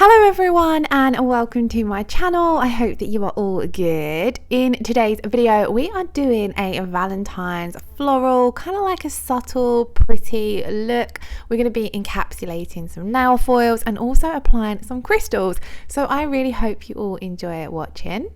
Hello everyone and welcome to my channel. I hope that you are all good. In today's video we are doing a Valentine's floral, kind of like a subtle pretty look. We're going to be encapsulating some nail foils and also applying some crystals, so I really hope you all enjoy watching.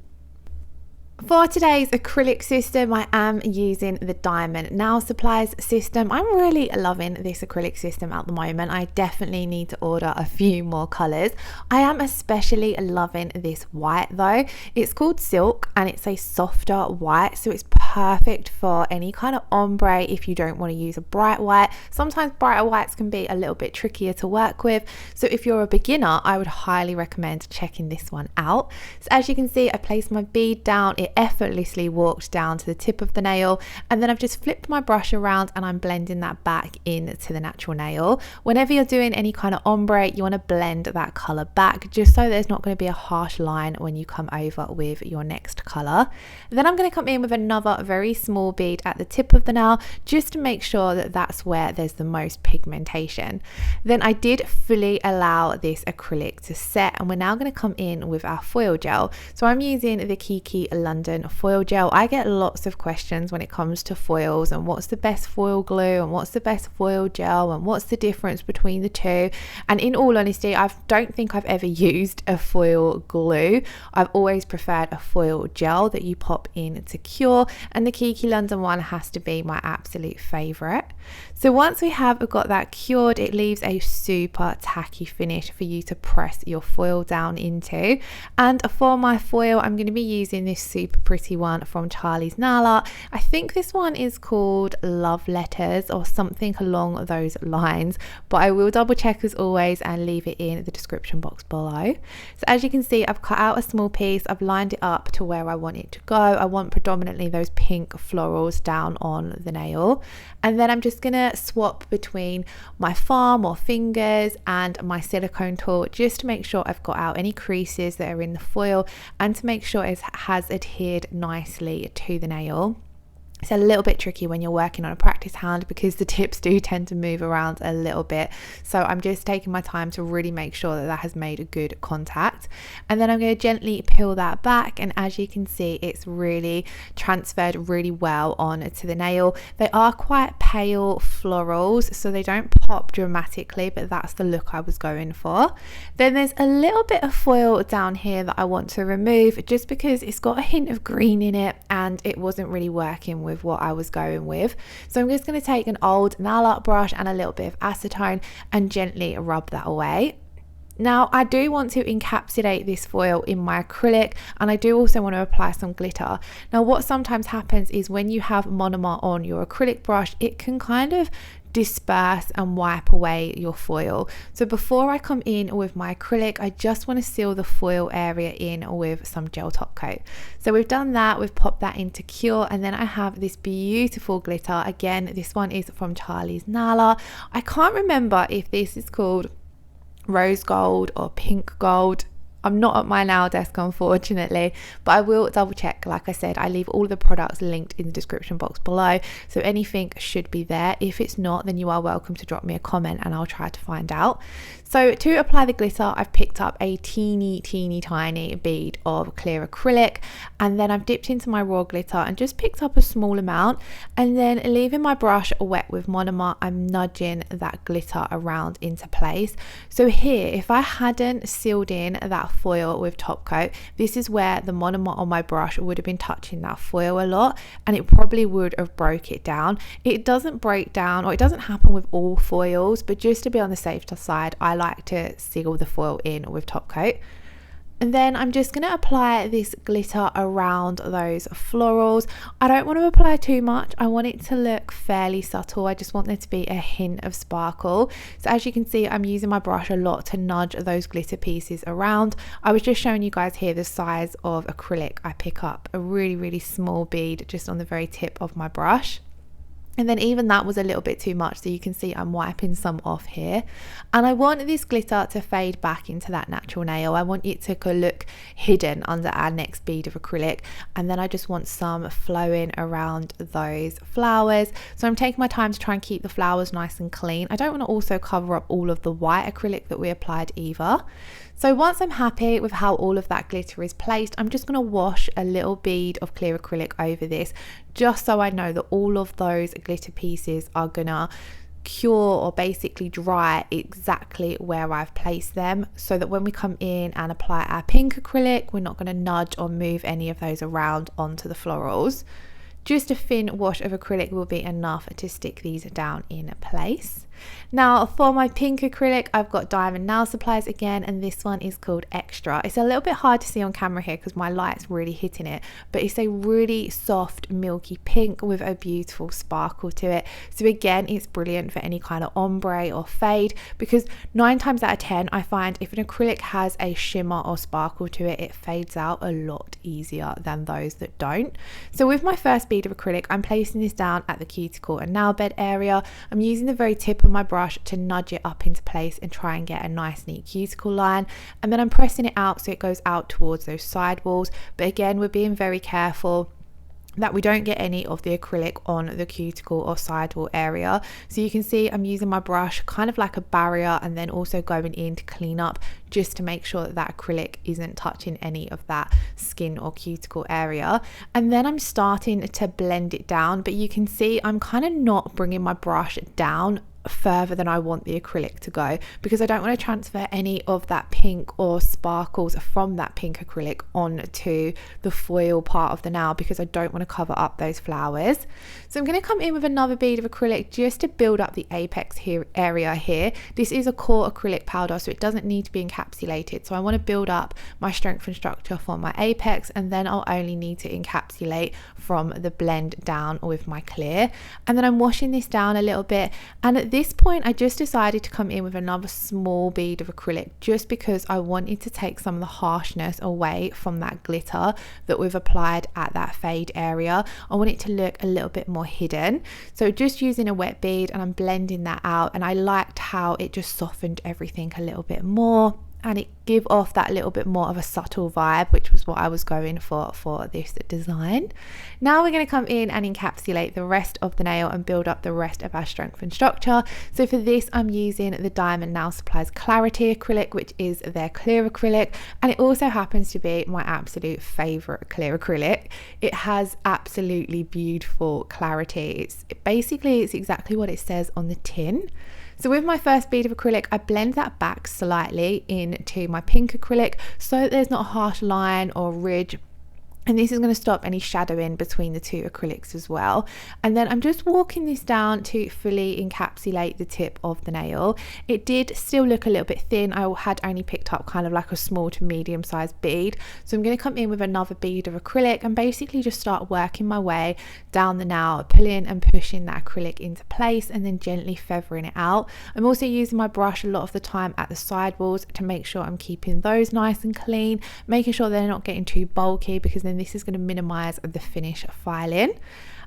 For today's acrylic system, I am using the Diamond Nail Supplies system. I'm really loving this acrylic system at the moment. I definitely need to order a few more colours. I am especially loving this white though. It's called Silk and it's a softer white, so it's perfect for any kind of ombre if you don't want to use a bright white. Sometimes brighter whites can be a little bit trickier to work with, so if you're a beginner, I would highly recommend checking this one out. So as you can see, I placed my bead down. It effortlessly walked down to the tip of the nail, and then I've just flipped my brush around and I'm blending that back into the natural nail. Whenever you're doing any kind of ombre, you want to blend that color back just so there's not going to be a harsh line when you come over with your next color. Then I'm going to come in with another very small bead at the tip of the nail just to make sure that that's where there's the most pigmentation. Then I did fully allow this acrylic to set, and we're now going to come in with our foil gel. So I'm using the Kiki London foil gel. I get lots of questions when it comes to foils and what's the best foil glue and what's the best foil gel and what's the difference between the two, and in all honesty I don't think I've ever used a foil glue. I've always preferred a foil gel that you pop in to cure, and the Kiki London one has to be my absolute favorite. So once we have got that cured, it leaves a super tacky finish for you to press your foil down into. And for my foil, I'm going to be using this super pretty one from Charlie's Nail Art. I think this one is called Love Letters or something along those lines, but I will double check as always and leave it in the description box below. So as you can see, I've cut out a small piece, I've lined it up to where I want it to go. I want predominantly those pink florals down on the nail, and then I'm just gonna swap between my thumb or fingers and my silicone tool just to make sure I've got out any creases that are in the foil and to make sure it has adhered nicely to the nail. It's a little bit tricky when you're working on a practice hand because the tips do tend to move around a little bit, so I'm just taking my time to really make sure that that has made a good contact, and then I'm going to gently peel that back, and as you can see it's really transferred really well onto the nail. They are quite pale florals, so they don't pop dramatically, but that's the look I was going for. Then there's a little bit of foil down here that I want to remove just because it's got a hint of green in it and it wasn't really working with what I was going with. So I'm just going to take an old nail art brush and a little bit of acetone and gently rub that away. Now I do want to encapsulate this foil in my acrylic, and I do also want to apply some glitter. Now what sometimes happens is when you have monomer on your acrylic brush, it can kind of disperse and wipe away your foil. So before I come in with my acrylic, I just want to seal the foil area in with some gel top coat. So we've done that, we've popped that into cure, and then I have this beautiful glitter. Again, this one is from Charlie's Nail Art. I can't remember if this is called rose gold or pink gold. I'm not at my nail desk unfortunately, but I will double check. Like I said, I leave all the products linked in the description box below, so anything should be there. If it's not, then you are welcome to drop me a comment and I'll try to find out. So to apply the glitter, I've picked up a teeny tiny bead of clear acrylic, and then I've dipped into my raw glitter and just picked up a small amount, and then leaving my brush wet with monomer, I'm nudging that glitter around into place. So here, if I hadn't sealed in that foil with top coat, this is where the monomer on my brush would have been touching that foil a lot, and it probably would have broke it down. It doesn't break down, or it doesn't happen with all foils, but just to be on the safer side, I like to seal the foil in with top coat. And then I'm just going to apply this glitter around those florals. I don't want to apply too much. I want it to look fairly subtle. I just want there to be a hint of sparkle. So as you can see, I'm using my brush a lot to nudge those glitter pieces around. I was just showing you guys here the size of acrylic I pick up. A really small bead just on the very tip of my brush. And then even that was a little bit too much, so you can see I'm wiping some off here. And I want this glitter to fade back into that natural nail. I want it to look hidden under our next bead of acrylic. And then I just want some flowing around those flowers. So I'm taking my time to try and keep the flowers nice and clean. I don't want to also cover up all of the white acrylic that we applied either. So once I'm happy with how all of that glitter is placed, I'm just going to wash a little bead of clear acrylic over this, just so I know that all of those glitter pieces are gonna cure or basically dry exactly where I've placed them, so that when we come in and apply our pink acrylic, we're not going to nudge or move any of those around onto the florals. Just a thin wash of acrylic will be enough to stick these down in place. Now for my pink acrylic, I've got Diamond Nail Supplies again, and this one is called Extra. It's a little bit hard to see on camera here because my light's really hitting it, but it's a really soft milky pink with a beautiful sparkle to it. So again, it's brilliant for any kind of ombre or fade, because 9 times out of 10 I find if an acrylic has a shimmer or sparkle to it, it fades out a lot easier than those that don't. So with my first bead of acrylic, I'm placing this down at the cuticle and nail bed area. I'm using the very tip of my brush to nudge it up into place and try and get a nice neat cuticle line, and then I'm pressing it out so it goes out towards those side walls. But again, we're being very careful that we don't get any of the acrylic on the cuticle or sidewall area. So you can see I'm using my brush kind of like a barrier, and then also going in to clean up, just to make sure that that acrylic isn't touching any of that skin or cuticle area. And then I'm starting to blend it down, but you can see I'm kind of not bringing my brush down further than I want the acrylic to go, because I don't want to transfer any of that pink or sparkles from that pink acrylic onto the foil part of the nail, because I don't want to cover up those flowers. So I'm going to come in with another bead of acrylic just to build up the apex area here. This is a core acrylic powder, so it doesn't need to be encapsulated. So I want to build up my strength and structure for my apex, and then I'll only need to encapsulate from the blend down with my clear. And then I'm washing this down a little bit, and at this point I just decided to come in with another small bead of acrylic, just because I wanted to take some of the harshness away from that glitter that we've applied at that fade area. I want it to look a little bit more hidden. So just using a wet bead, and I'm blending that out, and I liked how it just softened everything a little bit more, and it give off that little bit more of a subtle vibe, which was what I was going for this design. Now we're going to come in and encapsulate the rest of the nail and build up the rest of our strength and structure. So for this, I'm using the Diamond Nail Supplies Clarity acrylic, which is their clear acrylic, and it also happens to be my absolute favorite clear acrylic. It has absolutely beautiful clarity. It's exactly what it says on the tin. So with my first bead of acrylic, I blend that back slightly into my pink acrylic, so that there's not a harsh line or ridge. And this is going to stop any shadowing between the two acrylics as well. And then I'm just walking this down to fully encapsulate the tip of the nail. It did still look a little bit thin. I had only picked up kind of like a small to medium sized bead. So I'm going to come in with another bead of acrylic and basically just start working my way down the nail, pulling and pushing that acrylic into place, and then gently feathering it out. I'm also using my brush a lot of the time at the sidewalls to make sure I'm keeping those nice and clean, making sure they're not getting too bulky, because then this is going to minimize the finish filing.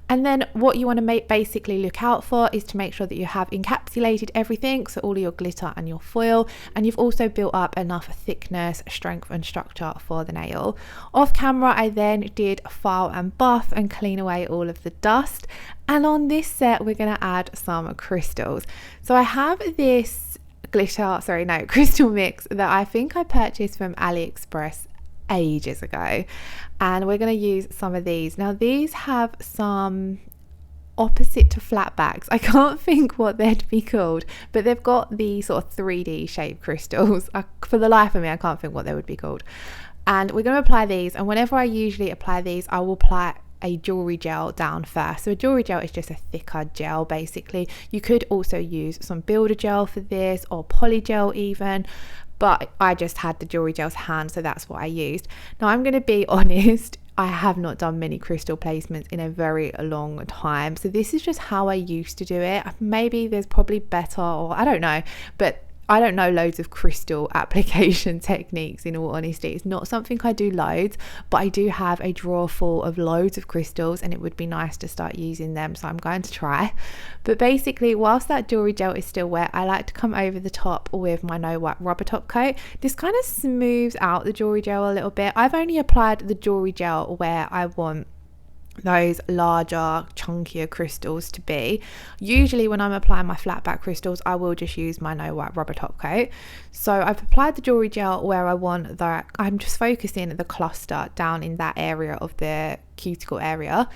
And then what you want to basically look out for is to make sure that you have encapsulated everything, so all of your glitter and your foil, and you've also built up enough thickness, strength and structure for the nail. Off camera, I then did file and buff and clean away all of the dust. And on this set, we're going to add some crystals. So I have this crystal mix that I think I purchased from AliExpress ages ago, and we're going to use some of these. Now these have some opposite to flat backs, I can't think what they'd be called, but they've got the sort of 3D shaped crystals. For the life of me, I can't think what they would be called. And we're going to apply these, and whenever I usually apply these, I will apply a jewelry gel down first. So a jewelry gel is just a thicker gel basically. You could also use some builder gel for this, or poly gel even, but I just had the jewelry gel to hand, so that's what I used. Now I'm going to be honest, I have not done many crystal placements in a very long time, so this is just how I used to do it. Maybe there's probably better, or I don't know, but I don't know loads of crystal application techniques, in all honesty. It's not something I do loads, but I do have a drawer full of loads of crystals and it would be nice to start using them, so I'm going to try. But basically, whilst that jewelry gel is still wet, I like to come over the top with my no wipe rubber top coat. This kind of smooths out the jewelry gel a little bit. I've only applied the jewelry gel where I want those larger chunkier crystals to be. Usually when I'm applying my flat back crystals, I will just use my no wipe rubber top coat. So I've applied the jewelry gel where I want that. I'm just focusing the cluster down in that area of the cuticle area,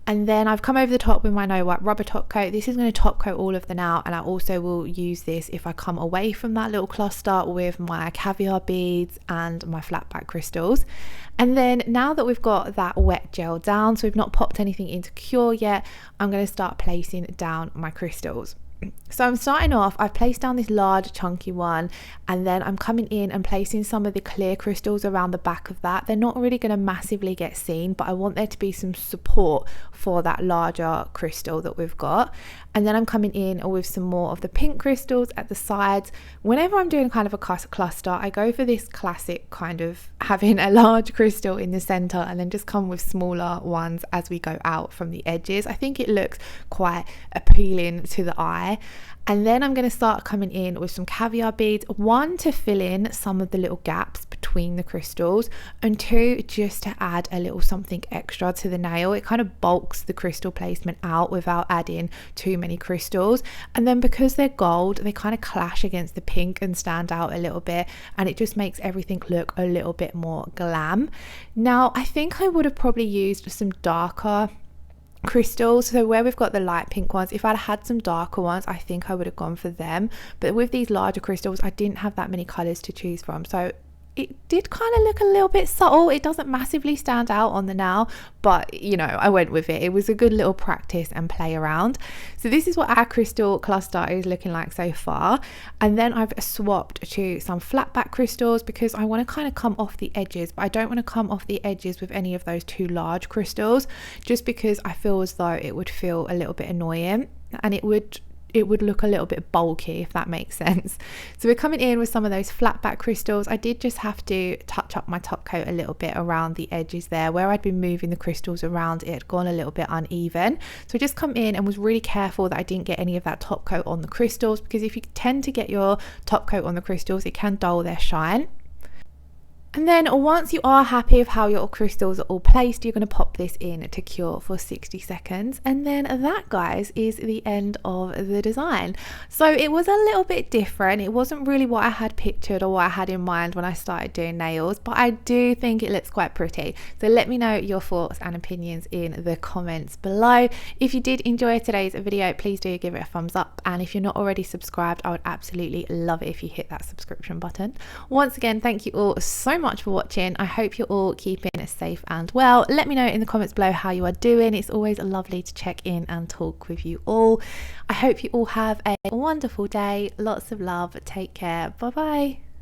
and then I've come over the top with my no wipe rubber top coat. This is going to top coat all of them out, and I also will use this if I come away from that little cluster with my caviar beads and my flat back crystals. And then now that we've got that wet gel down, so we've not popped anything into cure yet, I'm going to start placing down my crystals. So I'm starting off, I've placed down this large chunky one, and then I'm coming in and placing some of the clear crystals around the back of that. They're not really going to massively get seen, but I want there to be some support for that larger crystal that we've got. And then I'm coming in with some more of the pink crystals at the sides. Whenever I'm doing kind of a cluster, I go for this classic kind of having a large crystal in the center and then just come with smaller ones as we go out from the edges. I think it looks quite appealing to the eye. And then I'm going to start coming in with some caviar beads, one to fill in some of the little gaps between the crystals, and two just to add a little something extra to the nail. It kind of bulks the crystal placement out without adding too many crystals. And then because they're gold, they kind of clash against the pink and stand out a little bit, and it just makes everything look a little bit more glam. Now I think I would have probably used some darker crystals, so where we've got the light pink ones, if I'd had some darker ones, I think I would have gone for them. But with these larger crystals, I didn't have that many colors to choose from, so it did kind of look a little bit subtle. It doesn't massively stand out on the nail, but you know, I went with it. It was a good little practice and play around. So this is what our crystal cluster is looking like so far. And then I've swapped to some flat back crystals because I want to kind of come off the edges, but I don't want to come off the edges with any of those too large crystals, just because I feel as though it would feel a little bit annoying, and it would look a little bit bulky, if that makes sense. So we're coming in with some of those flat back crystals. I did just have to touch up my top coat a little bit around the edges there. Where I'd been moving the crystals around, it had gone a little bit uneven. So I just come in and was really careful that I didn't get any of that top coat on the crystals, because if you tend to get your top coat on the crystals, it can dull their shine. And then once you are happy with how your crystals are all placed, you're going to pop this in to cure for 60 seconds. And then that, guys, is the end of the design. So it was a little bit different. It wasn't really what I had pictured or what I had in mind when I started doing nails, but I do think it looks quite pretty. So let me know your thoughts and opinions in the comments below. If you did enjoy today's video, please do give it a thumbs up. And if you're not already subscribed, I would absolutely love it if you hit that subscription button. Once again, thank you all so much for watching. I hope you're all keeping safe and well. Let me know in the comments below how you are doing. It's always lovely to check in and talk with you all. I hope you all have a wonderful day. Lots of love. Take care. Bye bye.